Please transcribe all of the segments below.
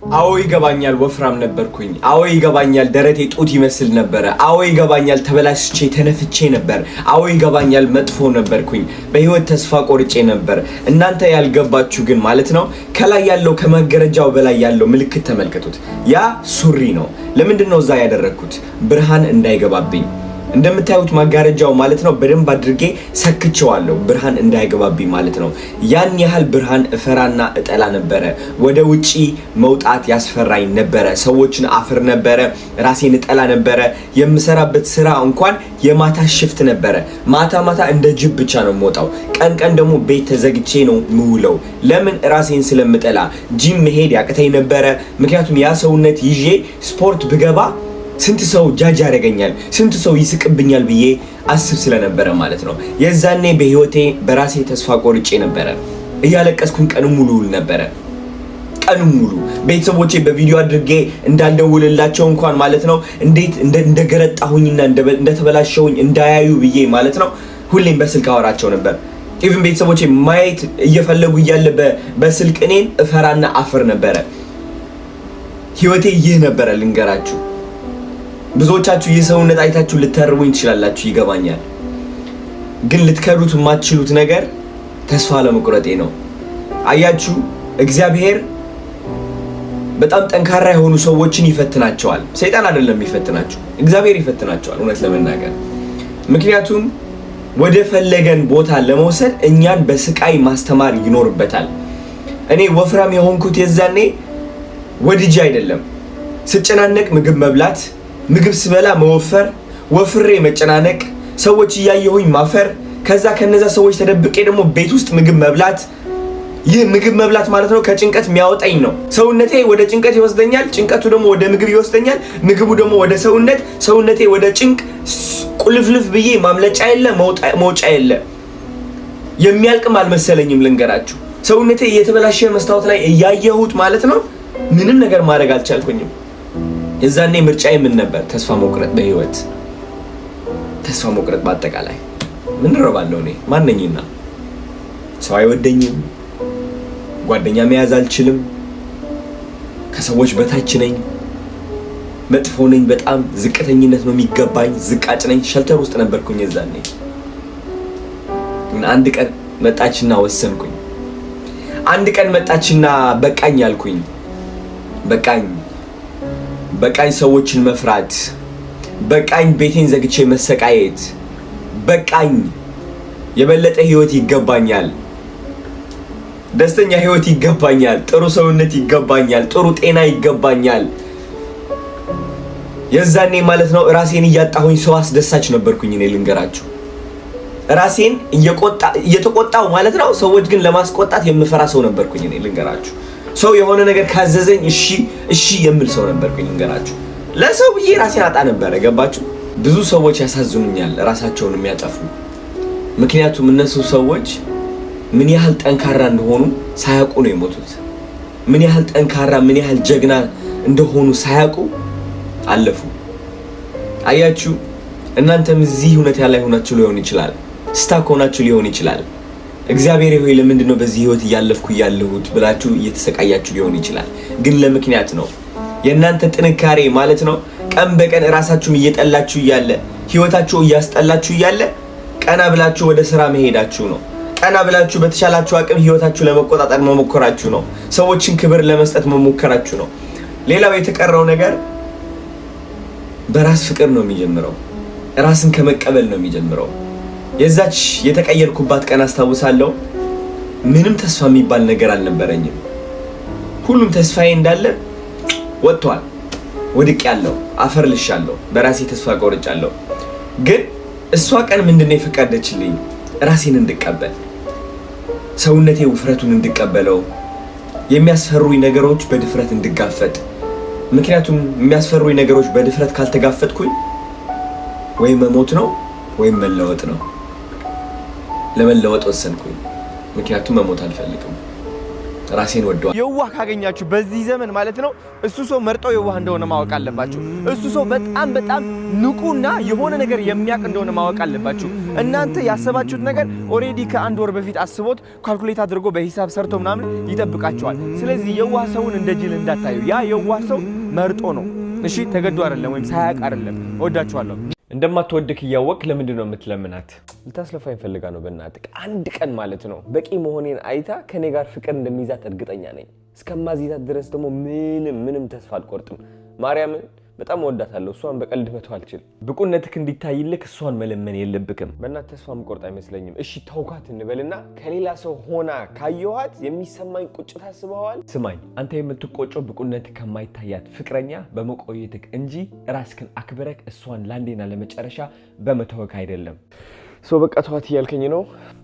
አዎ ይገባኛል ወፍራም ነበርኩኝ። አዎ ይገባኛል ደረቴ ጡት ይመስል ነበር። አዎ ይገባኛል ተበላሽቼ ተነፍቼ ነበር። አዎ ይገባኛል መጥፎ ነበርኩኝ። በህይወት ተስፋ ቆርጬ ነበር። እናንተ ያልገባችሁ ግን ማለት ነው ከላይ ያለው ከመገረጃው በላይ ያለው ምልክት ተመልከቱት። ያ ሱሪ ነው። ለምንድነው እዛ ያደረኩት? ብርሃን እንዳይገባብኝ። እንደምታዩት ማጋረጃው ማለት ነው በደንብ አድርጌ ሰክቼዋለሁ ብርሃን እንዳይገባብኝ ማለት ነው። ያን ያህል ብርሃን እፈራና እጠላ ነበር። ወደ ውጪ መውጣት ያስፈራኝ ነበር። ሰዎችን አፍር ነበር። ራሴን እጠላ ነበር። የምሰራበት ስራ እንኳን የማታ ሽፍት ነበር። ማታ እንደ ጅብ ብቻ ነው የምወጣው። ቀን ደግሞ ቤት ተዘግቼ ነው የምውለው። ለምን? ራሴን ስለምጠላ። ጂም መሄድ ያቅተኝ ነበር። ምክንያቱም ያ ሰውነት ይዤ ስፖርት ብገባ ስንት ሰው ጃጅ ያደርገኛል፣ ስንት ሰው ይስቅብኛል ብዬ አስብ ስለነበረ ማለት ነው። የዛኔ በህይወቴ በራሴ ተስፋ ቆርጬ ነበር። እያለቀስኩኝ ቀኑን ሙሉ ውል ነበር። ቀኑን ሙሉ ቤተሰቦቼ በቪዲዮ አድርጌ እንዳልደውልላቸው እንኳን ማለት ነው እንዴት እንደገረጣሁኝና እንደተበላሸሁኝ እንዳያዩ ብዬ ማለት ነው ሁሌም በስልክ አወራቸው ነበር። ኢቭን ቤተሰቦቼ ማየት እየፈለጉ እያለ በስልክ እኔን እፈራና አፍር ነበር። ህይወቴ ይህ ነበር ልንገራችሁ። ብዙዎቻችሁ የሰውነት አይታችሁ ልትተርቡኝ ትችላላችሁ፣ ይገባኛል። ግን ልትከሩት የማትችሉት ነገር ተስፋ ለመቁረጤ ነው። አያችሁ እግዚአብሔር በጣም ጠንካራ የሆኑ ሰዎችን ይፈትናቸዋል። ሰይጣን አይደለም የሚፈትናቸው፣ እግዚአብሔር ይፈትናቸዋል እውነት ለመናገር። ምክንያቱም ወደ ፈለገን ቦታ ለመውሰድ እኛን በስቃይ ማስተማር ይኖርበታል። እኔ ወፍራም የሆንኩት የዛኔ ወድጄ አይደለም። ስጨናነቅ ምግብ መብላት፣ ምግብ ስበላ መወፈር፣ ወፍሬ መጨናነቅ፣ ሰዎች እያየሁኝ ማፈር፣ ከዛ ከነዛ ሰዎች ተደብቄ ደግሞ ቤት ውስጥ ምግብ መብላት። ይህ ምግብ መብላት ማለት ነው ከጭንቀት የሚያወጣኝ ነው። ሰውነቴ ወደ ጭንቀት ይወስደኛል፣ ጭንቀቱ ደግሞ ወደ ምግብ ይወስደኛል፣ ምግቡ ደግሞ ወደ ሰውነት፣ ሰውነቴ ወደ ጭንቅ። ቁልፍልፍ ብዬ ማምለጫ የለ መውጫ የለ። የሚያልቅም አልመሰለኝም ልንገራችሁ። ሰውነቴ እየተበላሸ መስታወት ላይ እያየሁት ማለት ነው ምንም ነገር ማድረግ አልቻልኩኝም። የዛኔ ምርጫዬ ምን ነበር? ተስፋ መቁረጥ በህይወት ተስፋ መቁረጥ። በአጠቃላይ ምን ረባለሁ እኔ ማንነኝና ሰው አይወደኝም፣ ጓደኛ መያዝ አልችልም፣ ከሰዎች በታች ነኝ፣ መጥፎ ነኝ፣ በጣም ዝቅተኝነት ነው የሚገባኝ፣ ዝቃጭ ነኝ። ሸልተር ውስጥ ነበርኩኝ የዛኔ። አንድ ቀን መጣችና ወሰንኩኝ። አንድ ቀን መጣችና በቃኝ አልኩኝ። በቃኝ ሰዎችን መፍራት፣ በቃኝ ቤቴን ዘግቼ መሰቃየት፣ በቃኝ የበለጠ ህይወት ይገባኛል፣ ደስተኛ ህይወት ይገባኛል፣ ጥሩ ሰውነት ይገባኛል፣ ጥሩ ጤና ይገባኛል። የዛኔ ማለት ነው ራሴን እያጣሁኝ ሰው አስደሳች ነበርኩኝ እኔ ልንገራችሁ። ራሴን እየተቆጣው ማለት ነው ሰዎች ግን ለማስቆጣት የምፈራ ሰው ነበርኩኝ እኔ ልንገራችሁ። ሰው የሆነ ነገር ካዘዘኝ እሺ የምል ሰው ነበርኩኝ ልንገራችሁ። ለሰው ብዬ ራሴን አጣ ነበር። ገባችሁ? ብዙ ሰዎች ያሳዝኑኛል ራሳቸውን የሚያጠፉ። ምክንያቱም እነሱ ሰዎች ምን ያህል ጠንካራ እንደሆኑ ሳያውቁ ነው የሞቱት። ምን ያህል ጠንካራ ምን ያህል ጀግና እንደሆኑ ሳያውቁ አለፉ። አያችሁ እናንተም እዚህ ሁኔታ ላይ ሆናችሁ ሊሆን ይችላል፣ ስታክ ሆናችሁ ሊሆን ይችላል። እግዚአብሔር ሆይ ለምንድነው በዚህ ህይወት እያለፍኩ ያለሁት ብላችሁ እየተሰቃያችሁ ሊሆን ይችላል። ግን ለምክንያት ነው። የእናንተ ጥንካሬ ማለት ነው ቀን በቀን ራሳችሁን እየጠላችሁ እያለ ህይወታችሁ እያስጠላችሁ እያለ ቀና ብላችሁ ወደ ስራ መሄዳችሁ ነው። ቀና ብላችሁ በተሻላችሁ አቅም ህይወታችሁ ለመቆጣጠር መሞከራችሁ ነው። ሰዎችን ክብር ለመስጠት መሞከራችሁ ነው። ሌላው የተቀረው ነገር በራስ ፍቅር ነው የሚጀምረው። ራስን ከመቀበል ነው የሚጀምረው። የዛች የተቀየርኩባት ቀን አስታውሳለሁ። ምንም ተስፋ የሚባል ነገር አልነበረኝም። ሁሉም ተስፋዬ እንዳለ ወጥቷል። ወድቄያለሁ፣ አፈር ልሻለሁ፣ በራሴ ተስፋ ቆርጫለሁ። ግን እሷ ቀን ምንድነው የፈቀደችልኝ? ራሴን እንድቀበል፣ ሰውነቴ ውፍረቱን እንድቀበለው፣ የሚያስፈሩኝ ነገሮች በድፍረት እንድጋፈጥ። ምክንያቱም የሚያስፈሩኝ ነገሮች በድፍረት ካልተጋፈጥኩኝ ወይ መሞት ነው ወይም መለወጥ ነው። ለመለወጥ ወሰንኩኝ። ምክንያቱም መሞት አልፈልግም። ራሴን ወደዋል። የዋህ ካገኛችሁ በዚህ ዘመን ማለት ነው እሱ ሰው መርጦ የዋህ እንደሆነ ማወቅ አለባችሁ። እሱ ሰው በጣም ንቁና የሆነ ነገር የሚያቅ እንደሆነ ማወቅ አለባችሁ። እናንተ ያሰባችሁት ነገር ኦሬዲ ከአንድ ወር በፊት አስቦት ካልኩሌት አድርጎ በሂሳብ ሰርቶ ምናምን ይጠብቃችኋል። ስለዚህ የዋህ ሰውን እንደ ጅል እንዳታዩ። ያ የዋህ ሰው መርጦ ነው። እሺ ተገዶ አይደለም ወይም ሳያቅ አይደለም። ወዳችኋለሁ። እንደማትወድክ እያወቅ ለምንድን ነው የምትለምናት? ልታስለፋኝ ፈልጋ ነው። በእናትህ አንድ ቀን ማለት ነው በቂ መሆኔን አይታ ከኔ ጋር ፍቅር እንደሚይዛት እርግጠኛ ነኝ። እስከማዚታት ድረስ ደግሞ ምንም ተስፋ አልቆርጥም። ማርያምን በጣም ወዳታለሁ። እሷን በቀልድ መተው አልችልም። ብቁነትክ እንዲታይልክ እሷን መለመን የለብክም። በእናትህ ተስፋ መቆርጥ አይመስለኝም። እሺ ተውካት እንበልና ከሌላ ሰው ሆና ካየኋት የሚሰማኝ ቁጭት አስበዋል? ስማኝ፣ አንተ የምትቆጨው ብቁነትክ ከማይታያት ፍቅረኛ በመቆየትክ እንጂ ራስክን አክብረክ እሷን ላንዴና ለመጨረሻ በመተውክ አይደለም። ሶ በቃ ተዋት እያልከኝ ነው?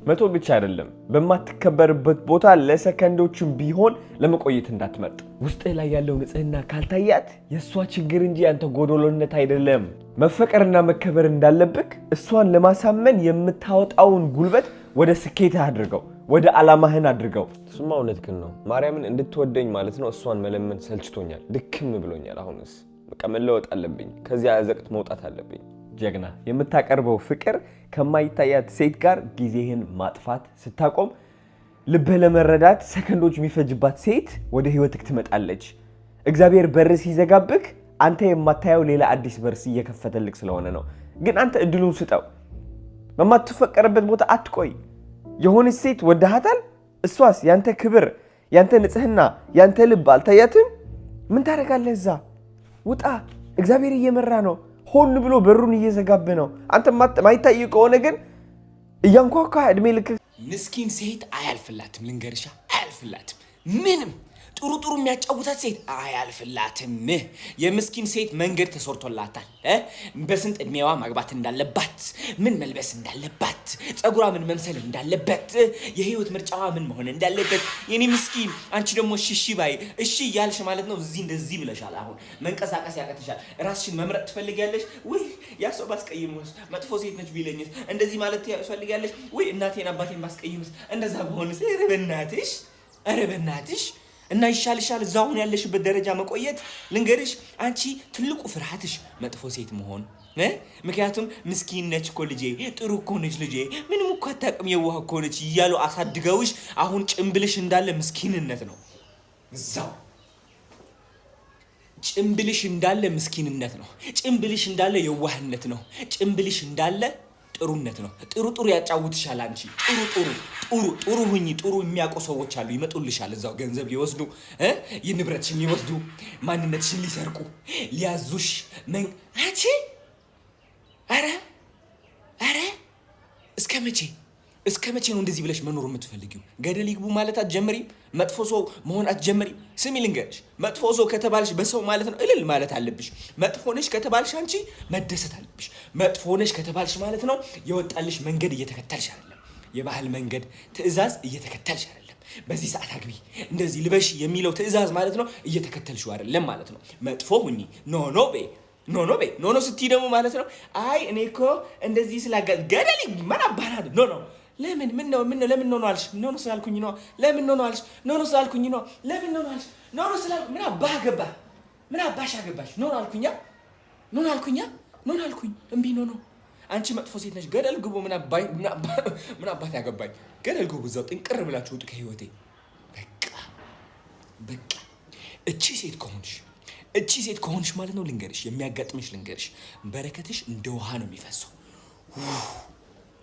መቶ ብቻ አይደለም በማትከበርበት ቦታ ለሰከንዶችም ቢሆን ለመቆየት እንዳትመርጥ። ውስጥህ ላይ ያለው ንጽህና ካልታያት የእሷ ችግር እንጂ አንተ ጎዶሎነት አይደለም። መፈቀርና መከበር እንዳለብክ እሷን ለማሳመን የምታወጣውን ጉልበት ወደ ስኬትህ አድርገው፣ ወደ ዓላማህን አድርገው። እሱማ እውነትህን ነው። ማርያምን እንድትወደኝ ማለት ነው እሷን መለመን ሰልችቶኛል፣ ድክም ብሎኛል። አሁንስ በቃ መለወጥ አለብኝ። ከዚያ አዘቅት መውጣት አለብኝ። ጀግና የምታቀርበው ፍቅር ከማይታያት ሴት ጋር ጊዜህን ማጥፋት ስታቆም ልብህ ለመረዳት ሰከንዶች የሚፈጅባት ሴት ወደ ህይወትክ ትመጣለች። እግዚአብሔር በር ሲዘጋብክ አንተ የማታየው ሌላ አዲስ በር እየከፈተልክ ስለሆነ ነው። ግን አንተ እድሉን ስጠው። በማትፈቀርበት ቦታ አትቆይ። የሆነች ሴት ወደሃታል፣ እሷስ ያንተ ክብር፣ ያንተ ንጽህና፣ ያንተ ልብ አልታያትም? ምን ታደርጋለህ? እዛ ውጣ። እግዚአብሔር እየመራ ነው። ሆን ብሎ በሩን እየዘጋብ ነው። አንተ ማይታይ ከሆነ ግን እያንኳኳ እድሜ ልክ ምስኪን ሴት አያልፍላትም። ልንገርሻ አያልፍላትም ምንም ጥሩ የሚያጫውታት ሴት አያልፍላትም። የምስኪን ሴት መንገድ ተሰርቶላታል። በስንት እድሜዋ ማግባት እንዳለባት፣ ምን መልበስ እንዳለባት፣ ጸጉሯ ምን መምሰል እንዳለበት፣ የህይወት ምርጫዋ ምን መሆን እንዳለበት። የኔ ምስኪን አንቺ ደግሞ እሺ ባይ እሺ ያልሽ ማለት ነው እዚህ እንደዚህ ብለሻል። አሁን መንቀሳቀስ ያቀትሻል። ራስሽን መምረጥ ትፈልጊያለሽ ወይ? ያ ሰው ባስቀይምስ፣ መጥፎ ሴት ነች ቢለኝስ፣ እንደዚህ ማለት ትፈልጊያለሽ ወይ? እናቴን አባቴን ባስቀይምስ፣ እንደዛ በሆነስ፣ ኧረ በእናትሽ እና ይሻልሻል እዛውን ያለሽበት ደረጃ መቆየት። ልንገርሽ አንቺ ትልቁ ፍርሃትሽ መጥፎ ሴት መሆን። ምክንያቱም ምስኪን ነች እኮ ልጄ፣ ጥሩ እኮ ነች ልጄ፣ ምንም እኮ አታውቅም፣ የዋህ እኮ ነች እያሉ አሳድገውሽ አሁን ጭምብልሽ እንዳለ ምስኪንነት ነው። እዛው ጭምብልሽ እንዳለ ምስኪንነት ነው። ጭምብልሽ እንዳለ የዋህነት ነው። ጭምብልሽ እንዳለ ጥሩነት ነው። ጥሩ ያጫውትሻል። አንቺ ጥሩ ሁኚ። ጥሩ የሚያውቁ ሰዎች አሉ፣ ይመጡልሻል። እዛው ገንዘብ ሊወስዱ የንብረትሽን ሊወስዱ ማንነትሽን ሊሰርቁ ሊያዙሽ አንቺ አረ እስከ መቼ ነው እንደዚህ ብለሽ መኖር የምትፈልጊው? ገደል ይግቡ ማለት አትጀምሪም? መጥፎ ሰው መሆን አትጀምሪም? ስሚ ልንገርሽ፣ መጥፎ ሰው ከተባልሽ በሰው ማለት ነው እልል ማለት አለብሽ። መጥፎ ነሽ ከተባልሽ አንቺ መደሰት አለብሽ። መጥፎ ነሽ ከተባልሽ ማለት ነው የወጣልሽ መንገድ እየተከተልሽ አይደለም። የባህል መንገድ ትዕዛዝ እየተከተልሽ አይደለም። በዚህ ሰዓት አግቢ፣ እንደዚህ ልበሽ የሚለው ትዕዛዝ ማለት ነው እየተከተልሽው አይደለም ማለት ነው። መጥፎ ሁኚ ኖ ስትይ ደግሞ ማለት ነው አይ እኔ እኮ እንደዚህ ገደል ማን አባናድ ለምን ምን ነው ለምን ነው አልሽ? ኖ ስላልኩኝ ነው። ለምን ነው አልሽ? ኖ ስላልኩኝ ነው። ለምን ነው አልሽ? ኖ ስላልኩኝ ምን አባህ ገባ? ምን አባሽ አገባሽ? ኖ አልኩኝ እምቢ ኖ አንቺ መጥፎ ሴት ነሽ። ገደል ግቡ። ምን አባት ያገባኝ? ገደል ግቡ። እዛው ጥንቅር ብላችሁ ውጡ ከህይወቴ። በቃ እቺ ሴት ከሆንሽ ማለት ነው ልንገርሽ፣ የሚያጋጥምሽ ልንገርሽ፣ በረከትሽ እንደ ውሃ ነው የሚፈሰው።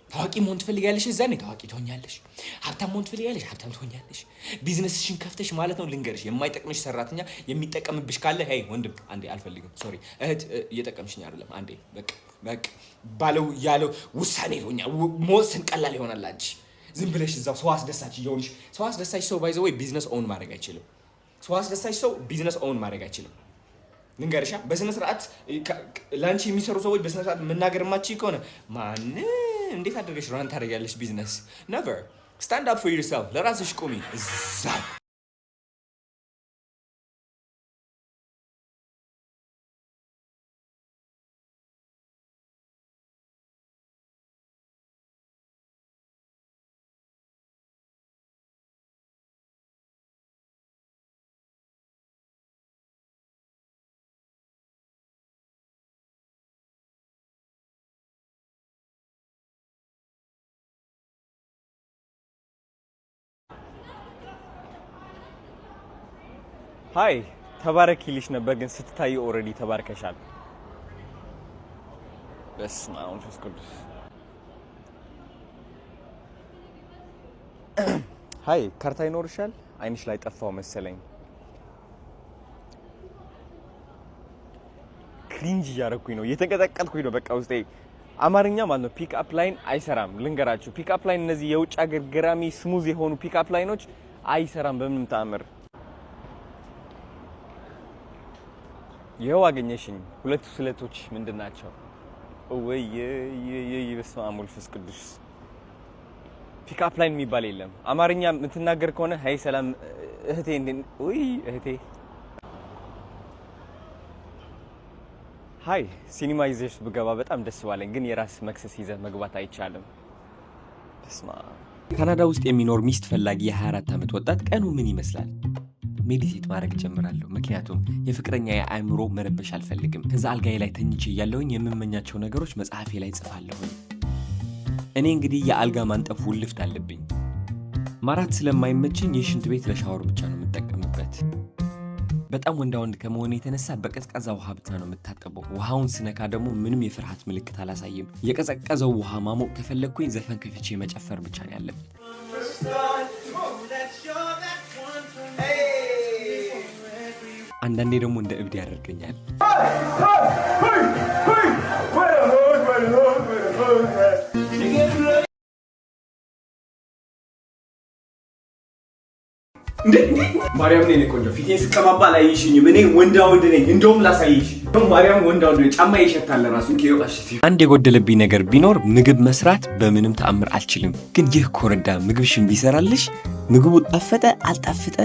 ታዋቂ መሆን ትፈልጊያለሽ? እዛኔ ታዋቂ ትሆኛለሽ። ሀብታም መሆን ትፈልጊያለሽ? ሀብታም ትሆኛለሽ። ቢዝነስሽን ከፍተሽ ማለት ነው ልንገርሽ፣ የማይጠቅምሽ ሰራተኛ የሚጠቀምብሽ ካለ ሄይ ወንድም አንዴ አልፈልግም፣ ሶሪ እህት እየጠቀምሽኝ አይደለም፣ አንዴ በቃ ባለው ያለው ውሳኔ ይሆኛል። መወሰን ቀላል ይሆናል። አንቺ ዝም ብለሽ እዛው ሰው አስደሳች እየሆንሽ፣ ሰው አስደሳች ሰው ባይዘው ወይ ቢዝነስ ኦውን ማድረግ አይችልም። ሰው አስደሳች ሰው ቢዝነስ ኦውን ማድረግ አይችልም። ልንገርሻ፣ በስነ ስርዓት ላንቺ የሚሰሩ ሰዎች በስነ ስርዓት መናገር ማቺ ከሆነ እንዴት አድርገሽ ራን ታደርጊያለሽ ቢዝነስ? never stand up for yourself። ለራስሽ ቁሚ እዛ ሃይ ተባረኪልሽ ነበር ግን ስትታይ ኦሬዲ ተባርከሻል። በስመ አብ ወመንፈስ ቅዱስ። ሃይ ካርታ ይኖርሻል? አይንሽ ላይ ጠፋው መሰለኝ። ክሪንጅ እያደረኩኝ ነው፣ እየተንቀጠቀጥኩኝ ነው በቃ ውስጤ። አማርኛ ማለት ነው ፒክ አፕ ላይን አይሰራም። ልንገራችሁ ፒክ አፕ ላይን እነዚህ የውጭ ሀገር ገራሚ ስሙዝ የሆኑ ፒክ አፕ ላይኖች አይሰራም በምንም ተአምር። ይኸው አገኘሽኝ። ሁለቱ ስለቶች ምንድን ናቸው? ወይ በስመ አብ ወመንፈስ ቅዱስ። ፒክ አፕ ላይን የሚባል የለም። አማርኛ የምትናገር ከሆነ ሃይ ሰላም እህቴ ወይ እህቴ ሃይ ሲኒማ ይዘሽ ብገባ በጣም ደስ ባለኝ፣ ግን የራስ መክሰስ ይዘህ መግባት አይቻልም። በስመ አብ። ካናዳ ውስጥ የሚኖር ሚስት ፈላጊ የ24 ዓመት ወጣት ቀኑ ምን ይመስላል? ሜዲቴት ማድረግ ጀምራለሁ፣ ምክንያቱም የፍቅረኛ የአእምሮ መረበሽ አልፈልግም። ከዛ አልጋዬ ላይ ተኝቼ እያለሁኝ የምመኛቸው ነገሮች መጽሐፌ ላይ ጽፋለሁኝ። እኔ እንግዲህ የአልጋ ማንጠፍ ውልፍት አለብኝ። ማራት ስለማይመችኝ የሽንት ቤት ለሻወር ብቻ ነው የምጠቀምበት። በጣም ወንዳ ወንድ ከመሆኑ የተነሳ በቀዝቃዛ ውሃ ብቻ ነው የምታጠበው። ውሃውን ስነካ ደግሞ ምንም የፍርሃት ምልክት አላሳይም። የቀዘቀዘው ውሃ ማሞቅ ከፈለግኩኝ ዘፈን ከፍቼ መጨፈር ብቻ ነው ያለብኝ። አንዳንዴ ደግሞ እንደ እብድ ያደርገኛል። ማርያም ነኝ ቆንጆ ፊቴን ስቀባባ ላይሽኝም። እኔ ወንዳ ወንድ ነኝ። እንደውም ላሳይሽ። ማርያም ወንዳ ወንድ ጫማ ይሸታል ራሱ ከይወጣሽ። አንድ የጎደለብኝ ነገር ቢኖር ምግብ መስራት በምንም ተአምር አልችልም። ግን ይህ ኮረዳ ምግብሽን ቢሰራልሽ ምግቡ ጣፈጠ አልጣፈጠ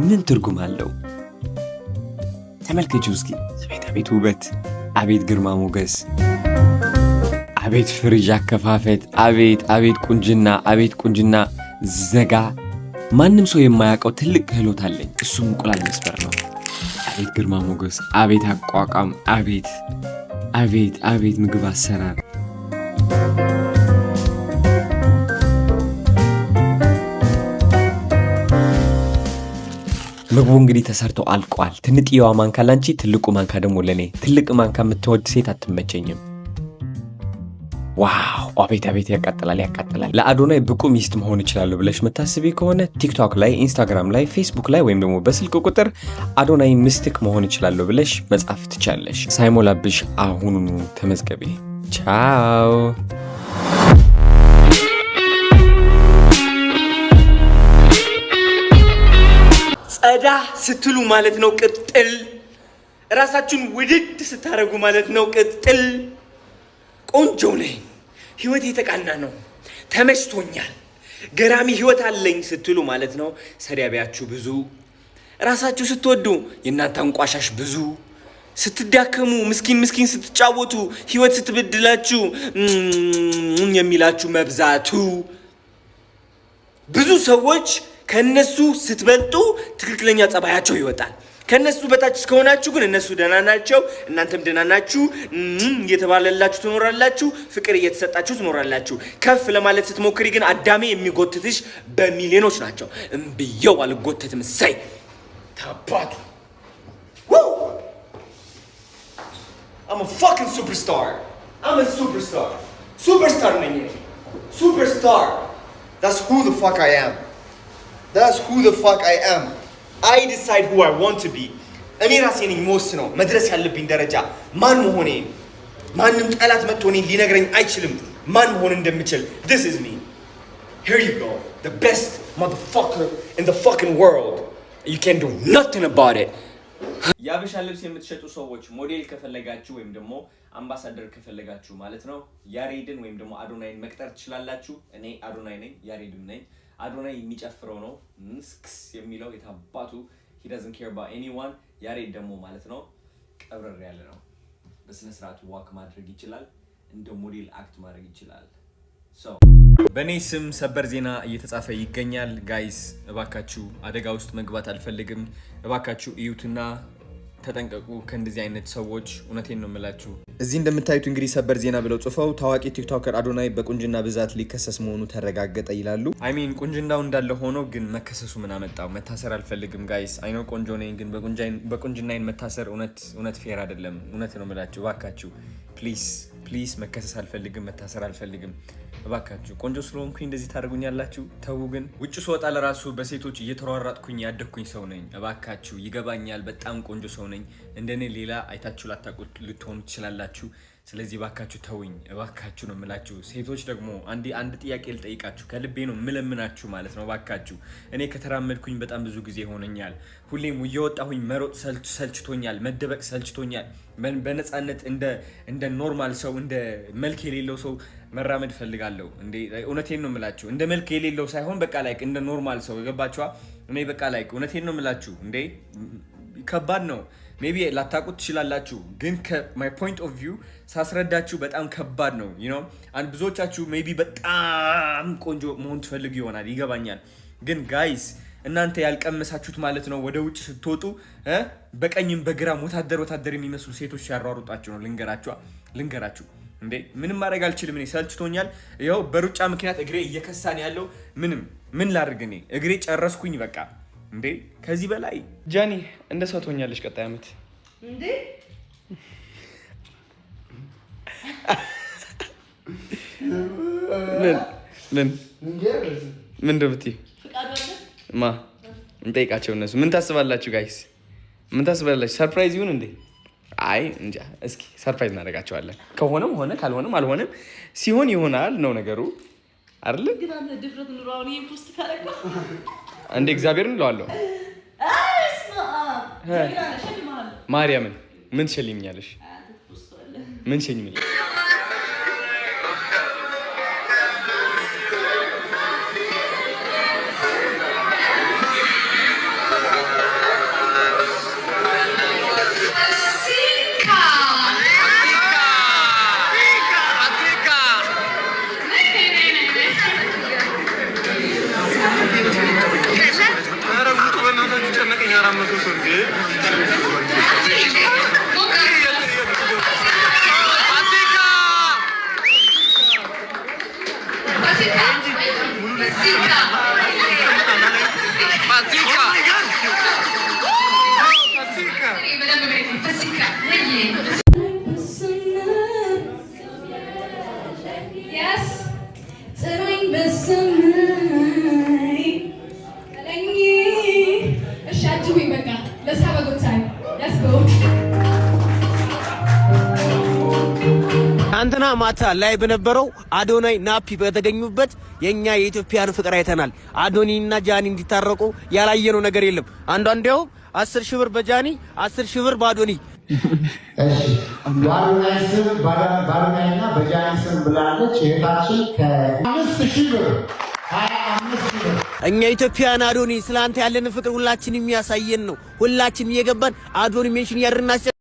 ምን ትርጉም አለው? ተመልከቺው እስኪ። አቤት ውበት፣ አቤት ግርማ ሞገስ፣ አቤት ፍሪጅ አከፋፈት፣ አቤት ቁንጅና፣ አቤት ቁንጅና ዘጋ። ማንም ሰው የማያውቀው ትልቅ ክህሎት አለኝ። እሱም እንቁላል መስበር ነው። አቤት ግርማ ሞገስ፣ አቤት አቋቋም፣ አቤት ምግብ አሰራር። ምግቡ እንግዲህ ተሰርቶ አልቋል። ትንጥየዋ ማንካ ላንቺ፣ ትልቁ ማንካ ደግሞ ለኔ። ትልቅ ማንካ የምትወድ ሴት አትመቸኝም። ዋው አቤት ያቃጥላል። ለአዶናይ ብቁ ሚስት መሆን ይችላል ብለሽ መታሰቢ ከሆነ ቲክቶክ ላይ፣ ኢንስታግራም ላይ፣ ፌስቡክ ላይ ወይም ደግሞ በስልክ ቁጥር አዶናይ ሚስትክ መሆን ይችላል ብለሽ መጻፍ ትቻለሽ። ሳይሞላብሽ አሁኑኑ ተመዝገቢ። ቻው። ጸዳ ስትሉ ማለት ነው ቅጥል። ራሳችሁን ውድድ ስታረጉ ማለት ነው ቅጥል። ቆንጆ ነኝ፣ ህይወት የተቃና ነው፣ ተመችቶኛል፣ ገራሚ ህይወት አለኝ ስትሉ ማለት ነው ሰዳቢያችሁ ብዙ። ራሳችሁ ስትወዱ የእናንተ አንቋሻሽ ብዙ። ስትዳከሙ ምስኪን ስትጫወቱ ህይወት ስትበድላችሁ የሚላችሁ መብዛቱ። ብዙ ሰዎች ከነሱ ስትበልጡ ትክክለኛ ጸባያቸው ይወጣል። ከነሱ በታች እስከሆናችሁ ግን እነሱ ደህና ናቸው፣ እናንተም ደህና ናችሁ። እየተባለላችሁ ትኖራላችሁ፣ ፍቅር እየተሰጣችሁ ትኖራላችሁ። ከፍ ለማለት ስትሞክሪ ግን አዳሜ የሚጎትትሽ በሚሊዮኖች ናቸው። እምብየው አልጎተትም። ሳይ ታባቱ I'm a fucking superstar. I'm a superstar. Superstar ነኝ። Superstar. That's who the fuck I am. That's who the fuck I am. I decide who I want to be. እኔ ራሴ ነኝ የምወስነው መድረስ ያለብኝ ደረጃ ማን መሆኔ። ማንም ጠላት መጥቶ እኔን ሊነግረኝ አይችልም ማን መሆን እንደምችል። This is me. Here you go. The best motherfucker in the fucking world. You can't do nothing about it. ያበሻ ልብስ የምትሸጡ ሰዎች ሞዴል ከፈለጋችሁ ወይም ደግሞ አምባሳደር ከፈለጋችሁ ማለት ነው ያሬድን ወይም ደግሞ አዶናይን መቅጠር ትችላላችሁ። እኔ አዶናይ ነኝ፣ ያሬድም ነኝ። አዶናይ የሚጨፍረው ነው ምስክስ የሚለው የታባቱ he doesn't care about anyone። ያሬድ ደግሞ ማለት ነው ቀብረር ያለ ነው። በስነ ስርዓቱ ዋክ ማድረግ ይችላል፣ እንደ ሞዴል አክት ማድረግ ይችላል። በእኔ ስም ሰበር ዜና እየተጻፈ ይገኛል። ጋይስ እባካችሁ አደጋ ውስጥ መግባት አልፈልግም። እባካችሁ እዩትና ተጠንቀቁ ከእንደዚህ አይነት ሰዎች። እውነቴን ነው የምላችሁ። እዚህ እንደምታዩት እንግዲህ ሰበር ዜና ብለው ጽፈው ታዋቂ ቲክቶከር አዶናይ በቁንጅና ብዛት ሊከሰስ መሆኑ ተረጋገጠ ይላሉ። አይሚን ቁንጅናው እንዳለ ሆኖ ግን መከሰሱ ምን አመጣው? መታሰር አልፈልግም ጋይስ። አይኖ ቆንጆ ነኝ፣ ግን በቁንጅናዬን መታሰር እውነት ፌር አይደለም። እውነት ነው የምላችሁ። እባካችሁ ፕሊዝ መከሰስ አልፈልግም፣ መታሰር አልፈልግም። እባካችሁ ቆንጆ ስለሆንኩኝ እንደዚህ ታደርጉኛላችሁ? ተው። ግን ውጭ ስወጣ ለራሱ በሴቶች እየተሯሯጥኩኝ ያደግኩኝ ሰው ነኝ። እባካችሁ ይገባኛል፣ በጣም ቆንጆ ሰው ነኝ። እንደኔ ሌላ አይታችሁ ላታውቁት ልትሆኑ ትችላላችሁ። ስለዚህ እባካችሁ ተውኝ፣ እባካችሁ ነው የምላችሁ። ሴቶች ደግሞ አንድ ጥያቄ ልጠይቃችሁ፣ ከልቤ ነው የምለምናችሁ ማለት ነው። እባካችሁ እኔ ከተራመድኩኝ በጣም ብዙ ጊዜ ሆነኛል። ሁሌም እየወጣሁኝ መሮጥ ሰልችቶኛል፣ መደበቅ ሰልችቶኛል። በነፃነት እንደ ኖርማል ሰው እንደ መልክ የሌለው ሰው መራመድ ፈልጋለሁ። እንዴ እውነቴን ነው የምላችሁ። እንደ መልክ የሌለው ሳይሆን በቃ ላይክ እንደ ኖርማል ሰው የገባችኋ? እኔ በቃ ላይክ እውነቴን ነው የምላችሁ። እንዴ ከባድ ነው። ሜቢ ላታውቁት ትችላላችሁ፣ ግን ከማይ ፖይንት ኦፍ ቪው ሳስረዳችሁ በጣም ከባድ ነው። ብዙዎቻችሁ ሜቢ በጣም ቆንጆ መሆን ትፈልጉ ይሆናል፣ ይገባኛል። ግን ጋይስ እናንተ ያልቀመሳችሁት ማለት ነው። ወደ ውጭ ስትወጡ በቀኝም በግራም ወታደር የሚመስሉ ሴቶች ሲያሯሩጣችሁ ነው። ልንገራችሁ እንዴ ምንም ማድረግ አልችልም። እኔ ሰልችቶኛል። ይኸው በሩጫ ምክንያት እግሬ እየከሳን ያለው ምን ላድርግ? እኔ እግሬ ጨረስኩኝ በቃ። እንዴ ከዚህ በላይ ጃኒ እንደ ሰው ትሆኛለሽ ቀጣይ ዓመት። እንዴ ምን እንደምትይ እንጠይቃቸው እነሱ። ምን ታስባላችሁ ጋይስ? ምን ታስባላችሁ? ሰርፕራይዝ ይሁን እንዴ? አይ እንጃ። እስኪ ሰርፕራይዝ እናደርጋቸዋለን። ከሆነም ሆነ ካልሆነም አልሆነም፣ ሲሆን ይሆናል ነው ነገሩ አይደል? ግን አንተ ድፍረት ኑሮው ነው ፖስት ካረጋ እንደ እግዚአብሔርን እለዋለሁ። ማርያምን ምን ትሸልሚኛለሽ? ምን ትሸልሚኛለሽ? አንተና ማታ ላይ በነበረው አዶናይ ናፒ በተገኙበት የኛ የኢትዮጵያን ፍቅር አይተናል። አዶኒና ጃኒ እንዲታረቁ ያላየነው ነገር የለም። አንዳንዴው 10 ሺህ ብር በጃኒ 10 ሺህ ብር በአዶኒ ባዶናይና በጃኒ ስም ብላለች እህታችን ከ5 ሺህ ብር እኛ ኢትዮጵያን አዶኒ ስላንተ ያለን ፍቅር ሁላችንም የሚያሳየን ነው። ሁላችንም እየገባን አዶኒ ሜንሽን ያድርናቸው።